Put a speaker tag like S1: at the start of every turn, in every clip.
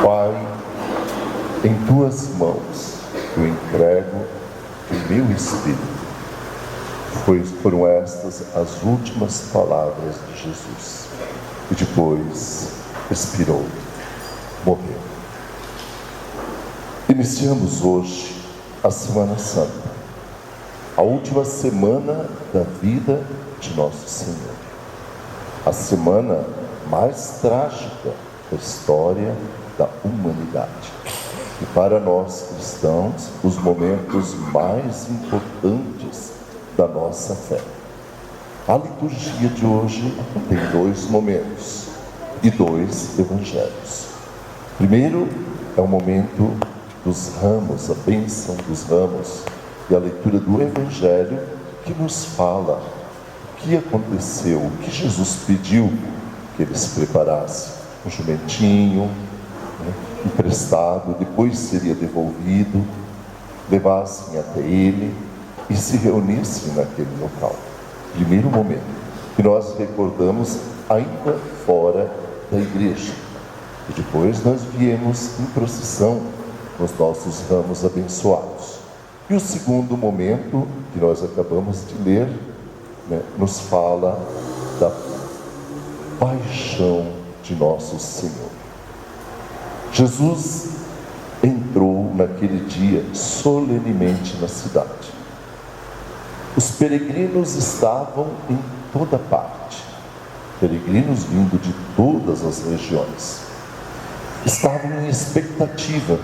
S1: Pai, em tuas mãos eu entrego o meu espírito. Foram estas as últimas palavras de Jesus. E depois expirou, morreu. Iniciamos hoje a Semana Santa, a última semana da vida de Nosso Senhor. A semana mais trágica da história da humanidade. E para nós cristãos, os momentos mais importantes da nossa fé. A liturgia de hoje tem dois momentos e dois evangelhos. Primeiro é o momento dos ramos, a bênção dos ramos, e a leitura do evangelho que nos fala o que aconteceu, o que Jesus pediu que eles preparassem. Um jumentinho, emprestado, depois seria devolvido, levassem até ele e se reunissem naquele local. Primeiro momento, que nós recordamos ainda fora da igreja. E depois nós viemos em procissão nos nossos ramos abençoados. E o segundo momento, que nós acabamos de ler, nos fala da paixão de nosso Senhor. Jesus entrou naquele dia solenemente na cidade. Os peregrinos estavam em toda parte, peregrinos vindo de todas as regiões. Estavam em expectativa,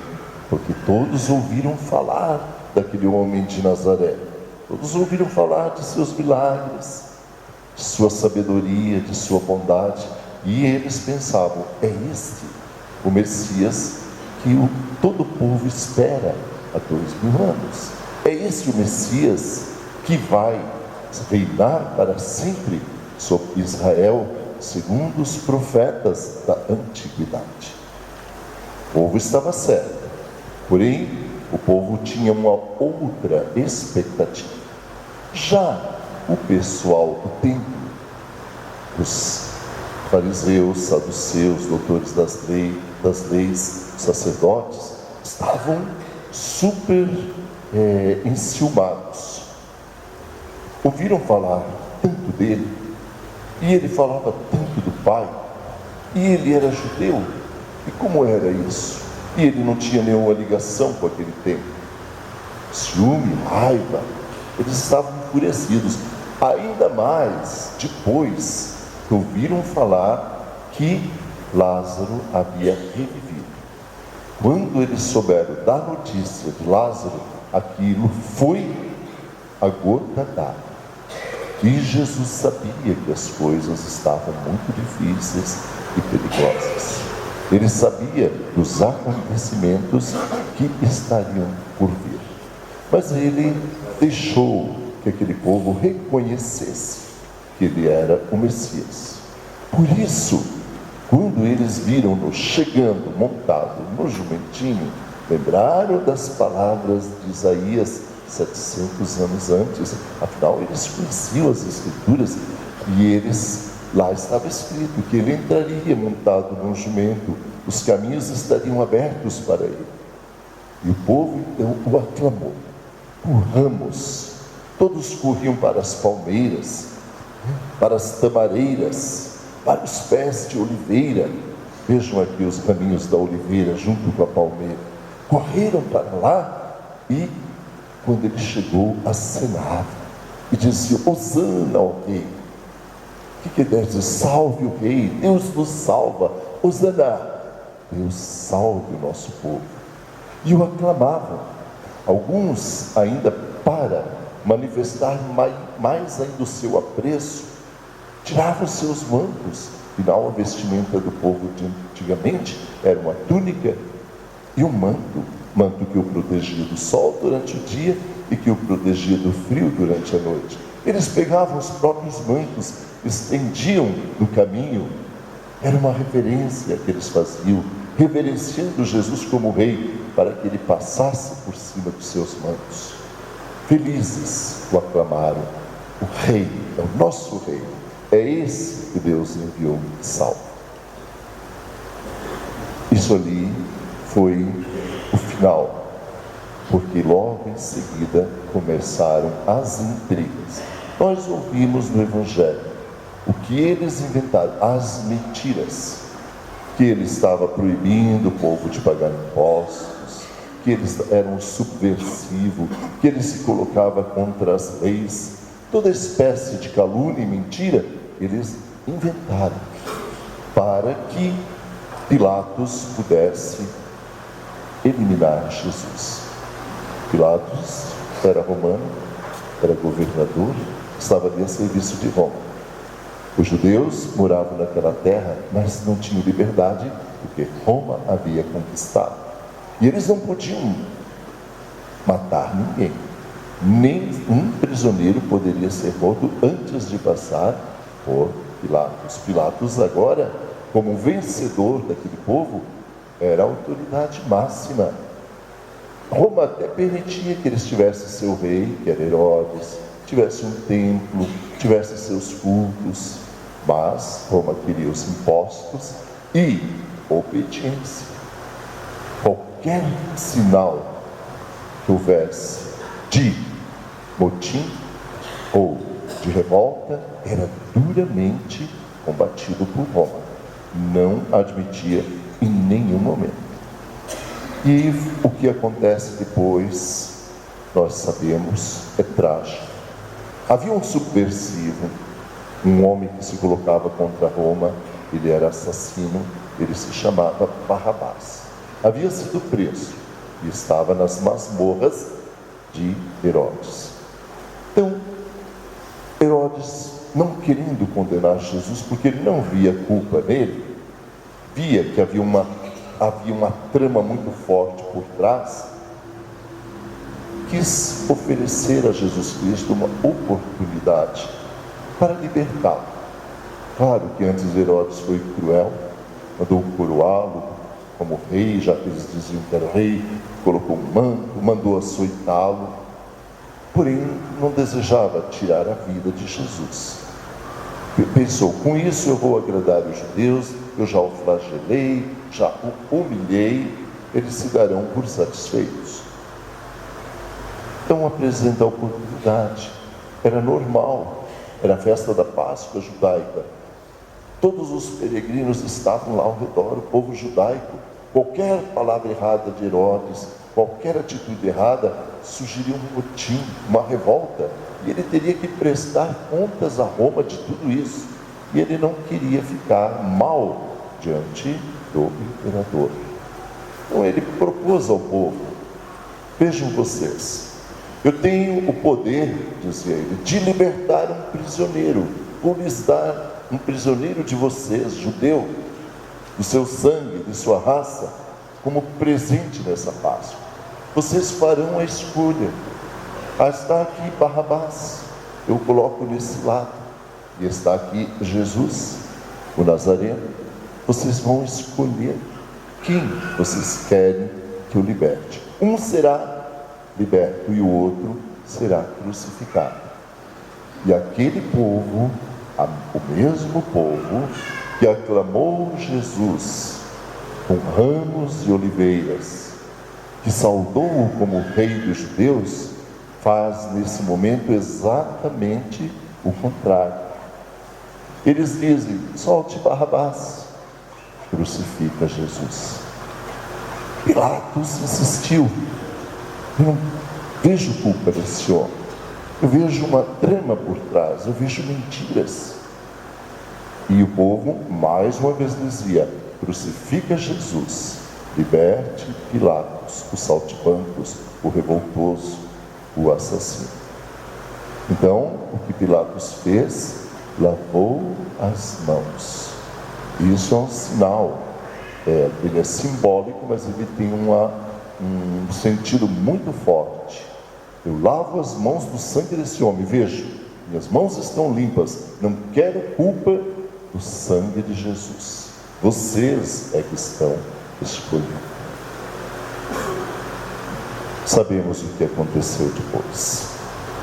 S1: porque todos ouviram falar daquele homem de Nazaré. Todos ouviram falar de seus milagres, de sua sabedoria, de sua bondade. E eles pensavam, é este o Messias que todo o povo espera há 2000 anos. É esse o Messias que vai reinar para sempre sobre Israel, segundo os profetas da antiguidade. O povo estava certo, porém o povo tinha uma outra expectativa. Já o pessoal do templo, os fariseus, saduceus, doutores das leis, sacerdotes, estavam super enciumados. Ouviram falar tanto dele, e ele falava tanto do Pai, e ele era judeu, e como era isso? E ele não tinha nenhuma ligação com aquele tempo. Ciúme, raiva, eles estavam enfurecidos, ainda mais depois que ouviram falar que Lázaro havia revivido. Quando eles souberam da notícia de Lázaro, aquilo foi a gota d'água. E Jesus sabia que as coisas estavam muito difíceis e perigosas. Ele sabia dos acontecimentos que estariam por vir. Mas ele deixou que aquele povo reconhecesse que ele era o Messias. Por isso, quando eles viram-no chegando, montado no jumentinho, lembraram das palavras de Isaías 700 anos antes. Afinal, eles conheciam as Escrituras e lá estava escrito que ele entraria montado num jumento, os caminhos estariam abertos para ele. E o povo então o aclamou por ramos. Todos corriam para as palmeiras, para as tamareiras, para os pés de oliveira. Vejam aqui os raminhos da oliveira junto com a palmeira. Correram para lá e, quando ele chegou, acenavam e diziam: Hosana ao rei. O que quer dizer? Salve o rei, Deus nos salva, Hosana, Deus salve o nosso povo. E o aclamavam, alguns ainda para manifestar mais ainda o seu apreço, tiravam seus mantos. Afinal, a vestimenta do povo de antigamente era uma túnica e um manto que o protegia do sol durante o dia e que o protegia do frio durante a noite. Eles pegavam os próprios mantos, estendiam no caminho. Era uma reverência que eles faziam, reverenciando Jesus como rei, para que ele passasse por cima dos seus mantos. Felizes o aclamaram: o rei é o nosso rei, é esse que Deus enviou e salva. Isso ali foi o final, porque logo em seguida começaram as intrigas. Nós ouvimos no Evangelho o que eles inventaram, as mentiras, que ele estava proibindo o povo de pagar impostos, que eles eram subversivos, que ele se colocava contra as leis, toda espécie de calúnia e mentira, eles inventaram, para que Pilatos pudesse eliminar Jesus. Pilatos era romano, era governador, estava ali a serviço de Roma. Os judeus moravam naquela terra, mas não tinham liberdade, porque Roma havia conquistado. E eles não podiam matar ninguém. Nem um prisioneiro poderia ser morto antes de passar por Pilatos. Pilatos agora, como vencedor daquele povo, era a autoridade máxima. Roma até permitia que eles tivessem seu rei, que era Herodes, tivesse um templo, tivesse seus cultos, mas Roma queria os impostos e obediência. Qualquer sinal que houvesse de motim ou de revolta era duramente combatido por Roma. Não admitia em nenhum momento. E o que acontece depois, nós sabemos, é trágico. Havia um subversivo, um homem que se colocava contra Roma, ele era assassino, ele se chamava Barrabás. Havia sido preso e estava nas masmorras de Herodes. Então, Herodes, não querendo condenar Jesus, porque ele não via culpa nele, via que havia uma trama muito forte por trás, quis oferecer a Jesus Cristo uma oportunidade para libertá-lo. Claro que antes Herodes foi cruel, mandou coroá-lo como rei, já que eles diziam que era rei, colocou um manto, mandou açoitá-lo, porém não desejava tirar a vida de Jesus. Pensou, com isso eu vou agradar os judeus, eu já o flagelei, já o humilhei, eles se darão por satisfeitos. Então apresenta a oportunidade, era normal, era a festa da Páscoa judaica, todos os peregrinos estavam lá ao redor, o povo judaico, qualquer palavra errada de Herodes, qualquer atitude errada, surgiria um motim, uma revolta, e ele teria que prestar contas a Roma de tudo isso, e ele não queria ficar mal diante do imperador. Então ele propôs ao povo, vejam vocês, eu tenho o poder, dizia ele, de libertar um prisioneiro, vou lhes dar um prisioneiro de vocês, judeu, do seu sangue, de sua raça, como presente nessa Páscoa. Vocês farão a escolha. Está aqui Barrabás, eu coloco nesse lado, e está aqui Jesus, o Nazareno. Vocês vão escolher quem vocês querem que eu liberte. Um será liberto e o outro será crucificado. E aquele povo, o mesmo povo que aclamou Jesus com ramos e oliveiras, que saudou-o como rei dos judeus, faz nesse momento exatamente o contrário. Eles dizem, solte Barrabás, crucifica Jesus. Pilatos insistiu, eu não vejo culpa desse homem, eu vejo uma trama por trás, eu vejo mentiras. E o povo mais uma vez dizia, crucifica Jesus, liberte Pilatos, o saltimbancos, o revoltoso, o assassino. Então, o que Pilatos fez? Lavou as mãos. Isso é um sinal, ele é simbólico, mas ele tem um sentido muito forte. Eu lavo as mãos do sangue desse homem, veja, minhas mãos estão limpas, não quero culpa do sangue de Jesus. Vocês é que estão escolhendo. Sabemos o que aconteceu depois.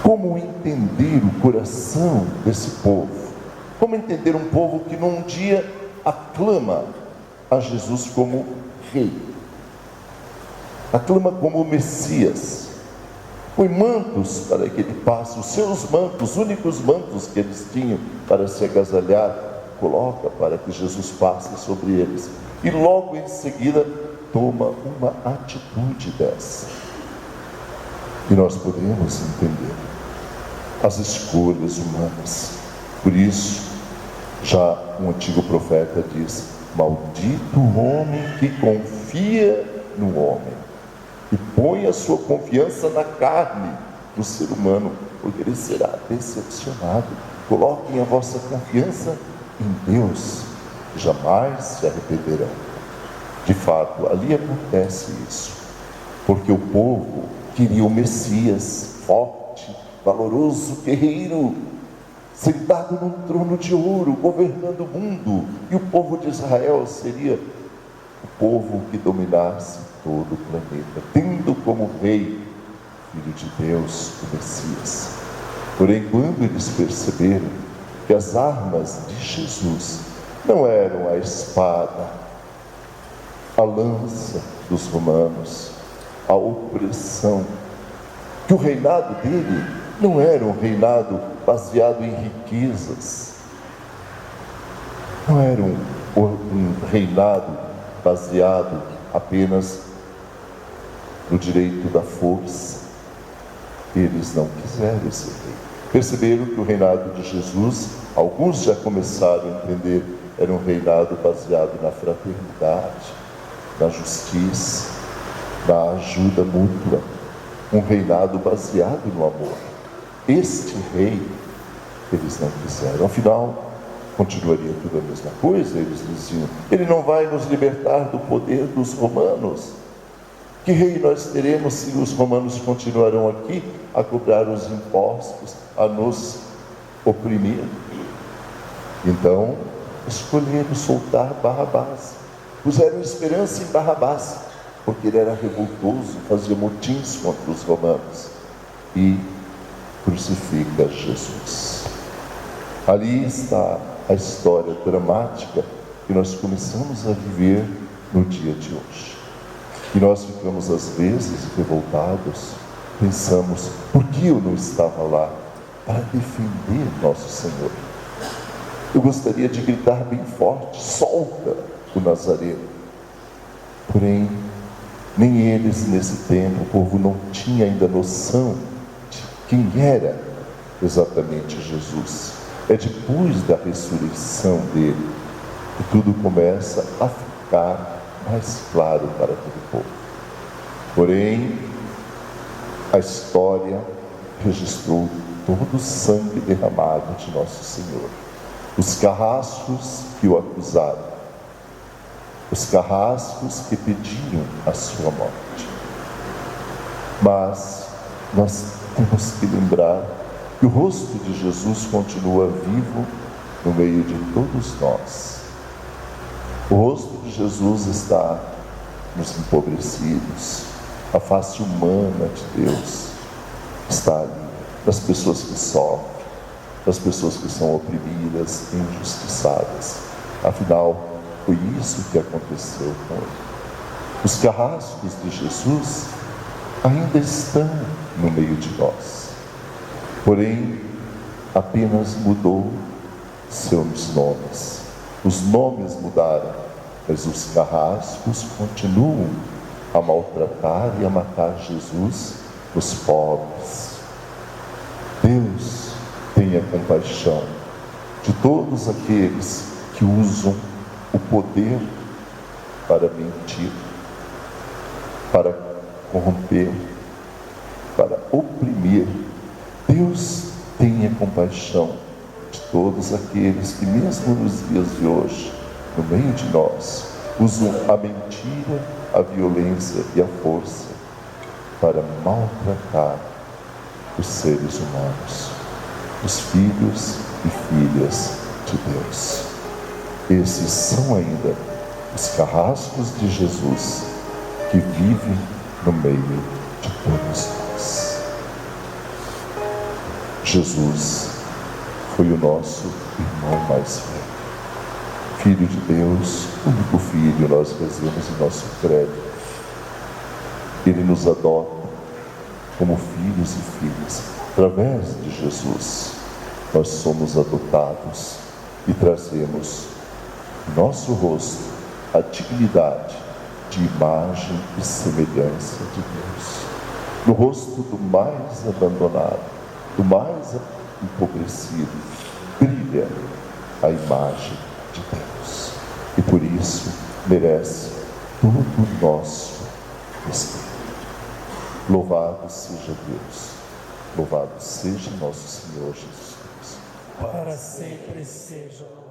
S1: Como entender o coração desse povo? Como entender um povo que num dia aclama a Jesus como rei? aclama como o Messias. Põe mantos para que ele passe, os seus mantos, os únicos mantos que eles tinham para se agasalhar, coloca para que Jesus passe sobre eles. E logo em seguida toma uma atitude dessa. E nós podemos entender as escolhas humanas. Por isso, já um antigo profeta diz: maldito o homem que confia no homem e põe a sua confiança na carne do ser humano, porque ele será decepcionado. Coloquem a vossa confiança em Deus, jamais se arrependerão. De fato, ali acontece isso, porque o povo queria o Messias forte, valoroso, guerreiro, sentado num trono de ouro, governando o mundo, e o povo de Israel seria o povo que dominasse todo o planeta, tendo como rei, Filho de Deus, o Messias. Porém, quando eles perceberam que as armas de Jesus não eram a espada, a lança dos romanos, a opressão, que o reinado dele não era um reinado baseado em riquezas, não era um reinado baseado apenas no direito da força. Eles não quiseram esse rei. Perceberam que o reinado de Jesus, alguns já começaram a entender, era um reinado baseado na fraternidade, na justiça, na ajuda mútua, um reinado baseado no amor. Este rei, eles não quiseram. Afinal, continuaria tudo a mesma coisa. Eles diziam: ele não vai nos libertar do poder dos romanos. Que rei nós teremos se os romanos continuarão aqui a cobrar os impostos, a nos oprimir? Então, escolheram soltar Barrabás. Puseram esperança em Barrabás, porque ele era revoltoso, fazia motins contra os romanos. E crucifica Jesus. Ali está a história dramática que nós começamos a viver no dia de hoje. E nós ficamos às vezes revoltados, pensamos: por que eu não estava lá para defender nosso Senhor? Eu gostaria de gritar bem forte: solta o Nazareno. Porém, nem eles nesse tempo, o povo não tinha ainda noção de quem era exatamente Jesus. É depois da ressurreição dele que tudo começa a ficar mais claro para todo povo. Porém, a história registrou todo o sangue derramado de nosso Senhor, os carrascos que o acusaram, os carrascos que pediam a sua morte. Mas nós temos que lembrar que o rosto de Jesus continua vivo no meio de todos nós. O rosto de Jesus está nos empobrecidos, a face humana de Deus está ali, das pessoas que sofrem, das pessoas que são oprimidas, injustiçadas. Afinal, foi isso que aconteceu com ele. Os carrascos de Jesus ainda estão no meio de nós, porém apenas mudou seus nomes. Os nomes mudaram, mas os carrascos continuam a maltratar e a matar Jesus, os pobres. Deus tenha compaixão de todos aqueles que usam o poder para mentir, para corromper, para oprimir. Deus tenha compaixão de todos aqueles que, mesmo nos dias de hoje, no meio de nós, usam a mentira, a violência e a força para maltratar os seres humanos, os filhos e filhas de Deus. Esses são ainda os carrascos de Jesus que vivem no meio de todos nós. Jesus foi o nosso irmão mais velho, Filho de Deus, único Filho, nós rezamos em nosso credo. Ele nos adota como filhos e filhas. Através de Jesus, nós somos adotados e trazemos em nosso rosto a dignidade de imagem e semelhança de Deus. No rosto do mais abandonado, do mais empobrecido, brilha a imagem de Deus. E por isso merece todo o nosso respeito. Louvado seja Deus, louvado seja nosso Senhor Jesus Cristo.
S2: Para sempre seja louvado.